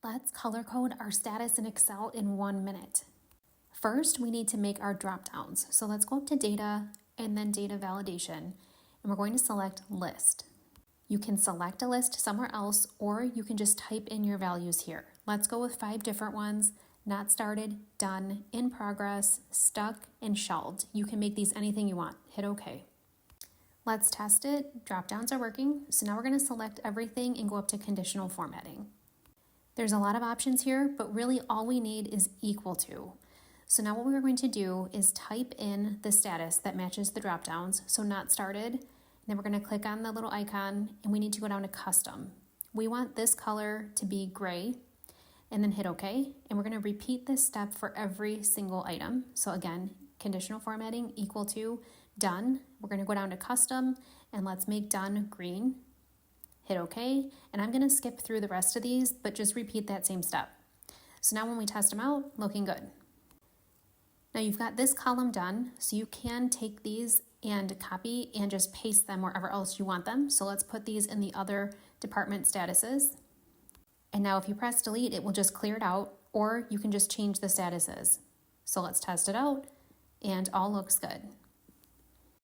Let's color code our status in Excel in 1 minute. First, we need to make our drop downs. So let's go up to data and then data validation, and we're going to select list. You can select a list somewhere else, or you can just type in your values here. Let's go with 5 different ones: not started, done, in progress, stuck, and shelved. You can make these anything you want. Hit OK. Let's test it. Drop downs are working. So now we're going to select everything and go up to conditional formatting. There's a lot of options here, but really all we need is equal to. So now what we're going to do is type in the status that matches the drop downs. So not started. Then we're going to click on the little icon and we need to go down to custom. We want this color to be gray, and then hit OK. And we're going to repeat this step for every single item. So again, conditional formatting, equal to, done. We're going to go down to custom and let's make done green. Hit OK, and I'm going to skip through the rest of these, but just repeat that same step. So now when we test them out, looking good. Now you've got this column done, so you can take these and copy and just paste them wherever else you want them. So let's put these in the other department statuses. And now if you press delete, it will just clear it out, or you can just change the statuses. So let's test it out, and all looks good.